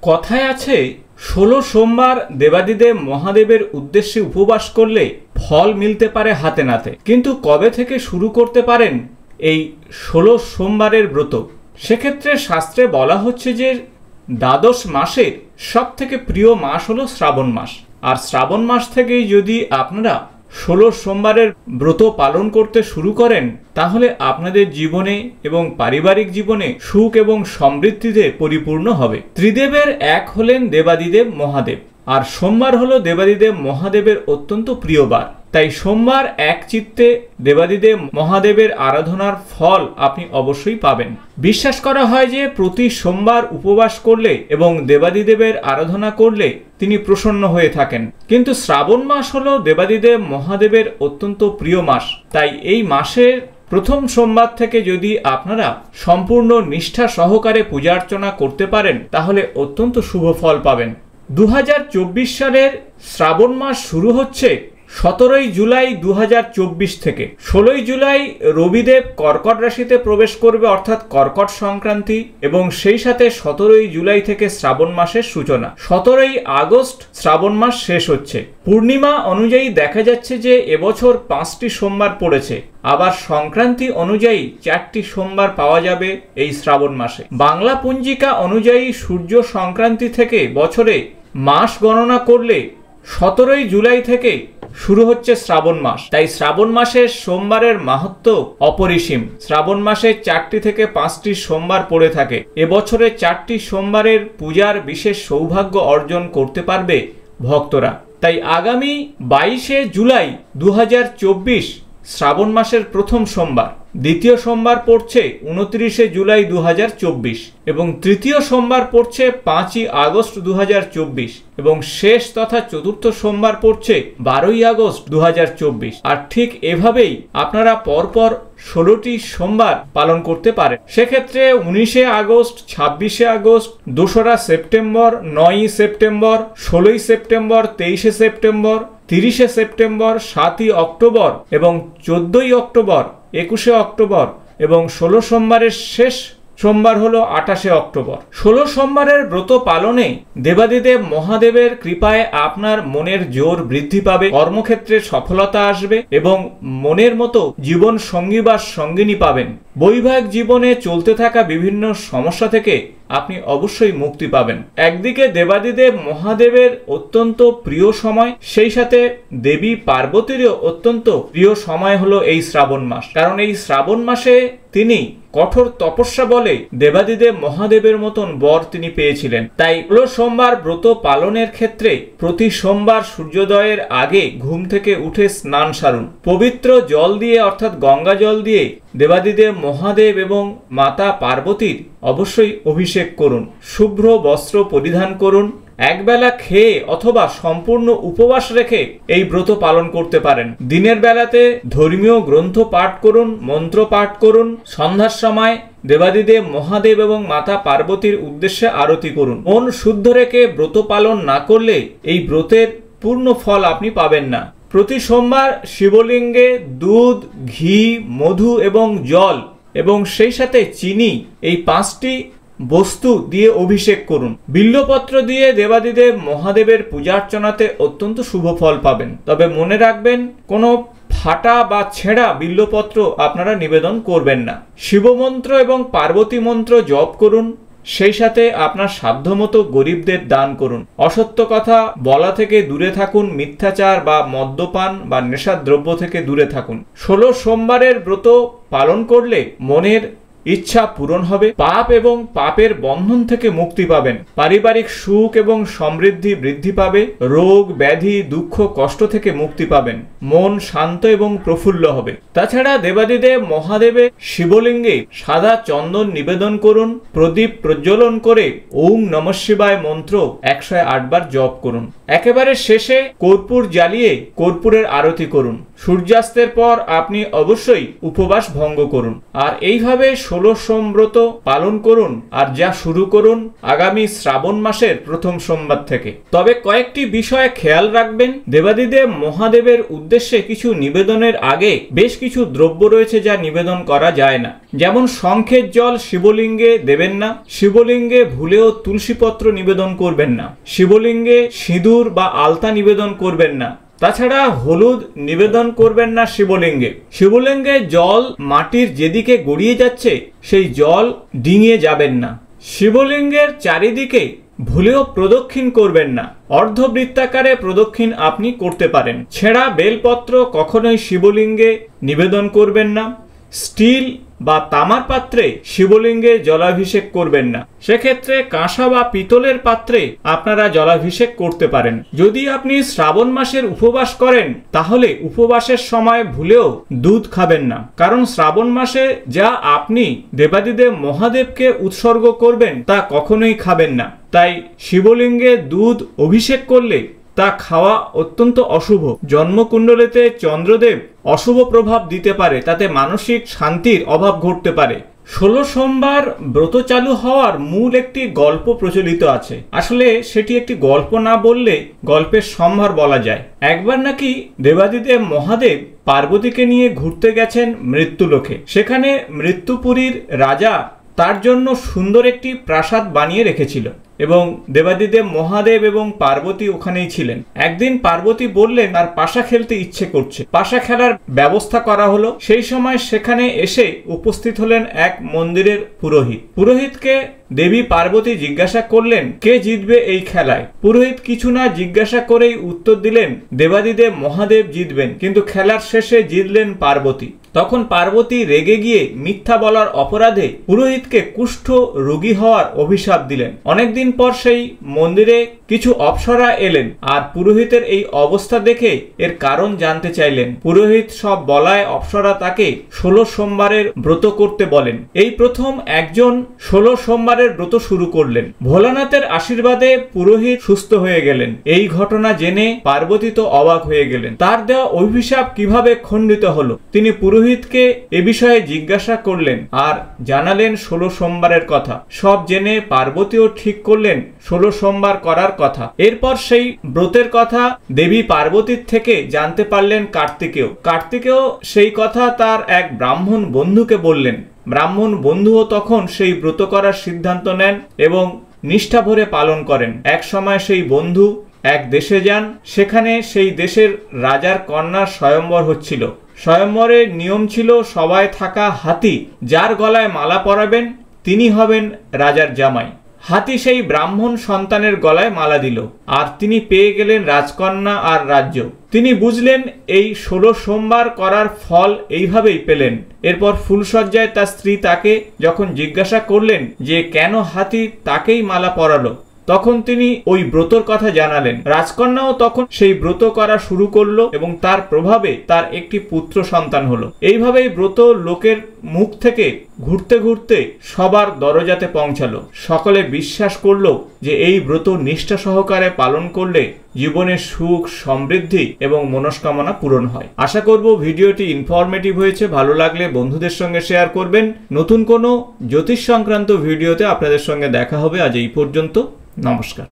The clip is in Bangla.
কথায় আছে 16 সোমবার দেবাদিদেব মহাদেবের উদ্দেশ্যে উপবাস করলে ফল মিলতে পারে হাতে নাতে। কিন্তু কবে থেকে শুরু করতে পারেন এই 16 সোমবারের ব্রত? সেক্ষেত্রে শাস্ত্রে বলা হচ্ছে যে দ্বাদশ মাসের সব থেকে প্রিয় মাস হলো শ্রাবণ মাস। আর শ্রাবণ মাস থেকেই যদি আপনারা 16 সোমবারের ব্রত পালন করতে শুরু করেন তাহলে আপনাদের জীবনে এবং পারিবারিক জীবনে সুখ এবং সমৃদ্ধিতে পরিপূর্ণ হবে। ত্রিদেবের এক হলেন দেবাদিদেব মহাদেব, আর সোমবার হলো দেবাদিদেব মহাদেবের অত্যন্ত প্রিয় বার। তাই সোমবার এক চিত্তে দেবাদিদেব মহাদেবের আরাধনার ফল আপনি অবশ্যই পাবেন। বিশ্বাস করা হয় যে প্রতি সোমবার উপবাস করলে এবং দেবাদিদেবের আরাধনা করলে তিনি প্রসন্ন হয়ে থাকেন। কিন্তু শ্রাবণ মাস হলো দেবাদিদেব মহাদেবের অত্যন্ত প্রিয় মাস। তাই এই মাসের প্রথম সোমবার থেকে যদি আপনারা সম্পূর্ণ নিষ্ঠা সহকারে পূজা অর্চনা করতে পারেন তাহলে অত্যন্ত শুভ ফল পাবেন। 2024 সালের শ্রাবণ মাস শুরু হচ্ছে 17 জুলাই 2024 থেকে। 16 জুলাই রবিদেব কর্কট রাশিতে প্রবেশ করবে, অর্থাৎ কর্কট সংক্রান্তি, এবং সেই সাথে 17 জুলাই থেকে শ্রাবণ মাসের সূচনা। 17 আগস্ট শ্রাবণ মাস শেষ হচ্ছে। পূর্ণিমা অনুযায়ী দেখা যাচ্ছে যে এবছর 5টি সোমবার পড়েছে, আবার সংক্রান্তি অনুযায়ী 4টি সোমবার পাওয়া যাবে এই শ্রাবণ মাসে। বাংলা পঞ্জিকা অনুযায়ী সূর্য সংক্রান্তি থেকে বছরে মাস গণনা করলে 17 জুলাই থেকে শুরু হচ্ছে শ্রাবণ মাস। তাই শ্রাবণ মাসের সোমবারের মাহাত্ম্য অপরিসীম। শ্রাবণ মাসে 4টি থেকে 5টি সোমবার পড়ে থাকে। এবছরে 4টি সোমবারের পূজার বিশেষ সৌভাগ্য অর্জন করতে পারবে ভক্তরা। তাই আগামী 22 জুলাই 2024 শ্রাবণ মাসের প্রথম সোমবার, দ্বিতীয় সোমবার পড়ছে 29 জুলাই 2024 এবং তৃতীয় সোমবার পড়ছে 5 আগস্ট 2024 এবং শেষ তথা চতুর্থ সোমবার পড়ছে 12 আগস্ট 2024। আর ঠিক এভাবেই আপনারা পরপর 16টি সোমবার পালন করতে পারেন। সেক্ষেত্রে 19 আগস্ট, 26 আগস্ট, 2রা September, 9 September, 16 September, 23 September, 30 September, 7 October এবং 14 অক্টোবর, 21 অক্টোবর এবং 16 সোমবারের শেষ সোমবার হলো 28 অক্টোবর। 16 সোমবারের ব্রত পালনে দেবাদিদেব মহাদেবের কৃপায় আপনার মনের জোর বৃদ্ধি পাবে, কর্মক্ষেত্রে সফলতা আসবে এবং মনের মতো জীবন সঙ্গী বা সঙ্গিনী পাবেন। বৈবাহিক জীবনে চলতে থাকা বিভিন্ন সমস্যা থেকে আপনি অবশ্যই মুক্তি পাবেন। একদিকে দেবাদিদেব মহাদেবের অত্যন্ত প্রিয় সময়, সেই সাথে দেবী পার্বতীরও অত্যন্ত প্রিয় সময় হলো এই শ্রাবণ মাস। কারণ এই শ্রাবণ মাসে তিনি কঠোর তপস্যা বলে দেবাদিদেব মহাদেবের মতন বর তিনি পেয়েছিলেন। তাই 16 সোমবার ব্রত পালনের ক্ষেত্রে প্রতি সোমবার সূর্যোদয়ের আগে ঘুম থেকে উঠে স্নান সারুন। পবিত্র জল দিয়ে অর্থাৎ গঙ্গা জল দিয়ে দেবাদিদেব মহাদেব এবং মাতা পার্বতীর অবশ্যই অভিষেক করুন। শুভ্র বস্ত্র পরিধান করুন। একবেলা খেয়ে অথবা সম্পূর্ণ উপবাস রেখে এই ব্রত পালন করতে পারেন। দিনের বেলাতে ধর্মীয় গ্রন্থ পাঠ করুন, মন্ত্র পাঠ করুন। সন্ধ্যার সময় দেবাদিদেব মহাদেব এবং মাতা পার্বতীর উদ্দেশ্যে আরতি করুন। মন শুদ্ধ রেখে ব্রত পালন না করলে এই ব্রতের পূর্ণ ফল আপনি পাবেন না। প্রতি সোমবার শিবলিঙ্গে দুধ, ঘি, মধু এবং জল এবং সেই সাথে চিনি, এই 5টি বস্তু দিয়ে অভিষেক করুন। বিল্লপত্র দিয়ে দেবাদিদেব মহাদেবের পূজা অর্চনাতে অত্যন্ত শুভ ফল পাবেন। তবে মনে রাখবেন, কোনো ফাটা বা ছেঁড়া বিল্লপত্র আপনারা নিবেদন করবেন না। শিবমন্ত্র এবং পার্বতী মন্ত্র জপ করুন। সেই সাথে আপনার সাধ্যমতো গরিবদের দান করুন। অসত্য কথা বলা থেকে দূরে থাকুন। মিথ্যাচার বা মদ্যপান বা নেশার দ্রব্য থেকে দূরে থাকুন। 16 সোমবারের ব্রত পালন করলে মনের ইচ্ছা পূরণ হবে, পাপ এবং পাপের বন্ধন থেকে মুক্তি পাবেন, পারিবারিক সুখ এবং সমৃদ্ধি বৃদ্ধি পাবে, রোগ ব্যাধি দুঃখ কষ্ট থেকে মুক্তি পাবেন, মন শান্ত এবং প্রফুল্ল হবে। তাছাড়া দেবাদিদেব মহাদেবের শিবলিঙ্গে সাদা চন্দন নিবেদন করুন। প্রদীপ প্রজ্বলন করে ওম নমঃ শিবায় মন্ত্র 108 বার জপ করুন। একেবারে শেষে কর্পূর জ্বালিয়ে কর্পূরের আরতি করুন। সূর্যাস্তের পর আপনি অবশ্যই উপবাস ভঙ্গ করুন আর এইভাবে 16 সোম ব্রত পালন করুন আর যা শুরু করুন আগামী শ্রাবণ মাসের প্রথম সোমবার থেকে। তবে কয়েকটি বিষয়ে খেয়াল রাখবেন। দেবাদিদেব মহাদেবের উদ্দেশ্যে কিছু নিবেদনের আগে বেশ কিছু দ্রব্য রয়েছে যা নিবেদন করা যায় না। যেমন শঙ্খের জল শিবলিঙ্গে দেবেন না, শিবলিঙ্গে ভুলেও তুলসীপত্র নিবেদন করবেন না, শিবলিঙ্গে সিঁদুর বা আলতা নিবেদন করবেন না, তাছাড়া হলুদ নিবেদন করবেন না শিবলিঙ্গে। শিবলিঙ্গে জল মাটির যেদিকে গড়িয়ে যাচ্ছে সেই জল ডিঙিয়ে যাবেন না। শিবলিঙ্গের চারিদিকে ভুলেও প্রদক্ষিণ করবেন না, অর্ধবৃত্তাকারে প্রদক্ষিণ আপনি করতে পারেন। ছেঁড়া বেলপত্র কখনোই শিবলিঙ্গে নিবেদন করবেন না। স্টিল বা তামার পাত্রে শিবলিঙ্গে জলাভিষেক করবেন না, সেক্ষেত্রে কাঁসা বা পিতলের পাত্রে আপনারা জলাভিষেক করতে পারেন। যদি আপনি শ্রাবণ মাসের উপবাস করেন তাহলে উপবাসের সময় ভুলেও দুধ খাবেন না, কারণ শ্রাবণ মাসে যা আপনি দেবাদিদেব মহাদেবকে উৎসর্গ করবেন তা কখনোই খাবেন না। তাই শিবলিঙ্গে দুধ অভিষেক করলে তা খাওয়া অত্যন্ত অশুভ। জন্মকুণ্ডলিতে চন্দ্রদেব অশুভ প্রভাব দিতে পারে, তাতে মানসিক শান্তির অভাব ঘটতে পারে। 16 সোমবার ব্রত চালু হওয়ার মূল একটি গল্প প্রচলিত আছে। আসলে সেটি একটি গল্প না বললে গল্পের সম্ভার বলা যায়। একবার নাকি দেবাদিদেব মহাদেব পার্বতীকে নিয়ে ঘুরতে গেছেন মৃত্যুলোকে। সেখানে মৃত্যুপুরীর রাজা তার জন্য সুন্দর একটি প্রাসাদ বানিয়ে রেখেছিল এবং দেবাদিদেব মহাদেব এবং পার্বতী ওখানেই ছিলেন। একদিন পার্বতী বললেন তার পাশা খেলতে ইচ্ছে করছে। পাশা খেলার ব্যবস্থা করা হলো। সেই সময় সেখানে এসে উপস্থিত হলেন এক মন্দিরের পুরোহিত। পুরোহিতকে দেবী পার্বতী জিজ্ঞাসা করলেন কে জিতবে এই খেলায়। পুরোহিত কিছু না জিজ্ঞাসা করেই উত্তর দিলেন দেবাদিদেব মহাদেব জিতবেন, কিন্তু খেলার শেষে জিতলেন পার্বতী। তখন পার্বতী রেগে গিয়ে মিথ্যা বলার অপরাধে পুরোহিতকে কুষ্ঠ রোগী হওয়ার অভিশাপ দিলেন। অনেকদিন পর সেই মন্দিরে কিছু অপ্সরা এলেন আর পুরোহিতের এই অবস্থা দেখে এর কারণ জানতে চাইলেন। পুরোহিত সব বলায় অপ্সরা তাকে 16 সোমবারের ব্রত করতে বলেন। এই প্রথম একজন 16 সোমবারের ব্রত শুরু করলেন। ভোলানাথের আশীর্বাদে পুরোহিত সুস্থ হয়ে গেলেন। এই ঘটনা জেনে পার্বতী তো অবাক হয়ে গেলেন। তার দেওয়া অভিশাপ কিভাবে খণ্ডিত হলো তিনি পুরোহিতকে এ বিষয়ে জিজ্ঞাসা করলেন আর জানালেন 16 সোমবারের কথা। সব জেনে পার্বতীও ঠিক করলেন 16 সোমবার করার কথা। এরপর সেই ব্রতের কথা দেবী পার্বতীর থেকে জানতে পারলেন কার্তিকেয়। কার্তিকেয় সেই কথা তার এক ব্রাহ্মণ বন্ধুকে বললেন। ব্রাহ্মণ বন্ধুও তখন সেই ব্রত করার সিদ্ধান্ত নেন এবং নিষ্ঠা ভরে পালন করেন। এক সময় সেই বন্ধু এক দেশে যান। সেখানে সেই দেশের রাজার কন্যার স্বয়ম্বর হচ্ছিল। স্বয়ম্বরের নিয়ম ছিল সবাই থাকা হাতি যার গলায় মালা পরাবেন তিনি হবেন রাজার জামাই। হাতি সেই ব্রাহ্মণ সন্তানের গলায় মালা দিল আর তিনি পেয়ে গেলেন রাজকন্যা আর রাজ্য। তিনি বুঝলেন এই 16 সোমবার করার ফল এইভাবেই পেলেন। এরপর ফুলসজ্জায় তার স্ত্রী তাকে যখন জিজ্ঞাসা করলেন যে কেন হাতি তাকেই মালা পরালো, তখন তিনি ওই ব্রতর কথা জানালেন। রাজকন্যাও তখন সেই ব্রত করা শুরু করলো এবং তার প্রভাবে তার একটি পুত্র সন্তান হলো। এইভাবেই ব্রত লোকের মুখ থেকে ঘুরতে ঘুরতে সবার দরজাতে পৌঁছালো। সকলে বিশ্বাস করলো যে এই ব্রত নিষ্ঠা সহকারে পালন করলে জীবনের সুখ সমৃদ্ধি এবং মনস্কামনা পূরণ হয়। আশা করব ভিডিওটি ইনফরমেটিভ হয়েছে। ভালো লাগলে বন্ধুদের সঙ্গে শেয়ার করবেন। নতুন কোনো জ্যোতিষ সংক্রান্ত ভিডিওতে আপনাদের সঙ্গে দেখা হবে। আজ এই পর্যন্ত। নমস্কার।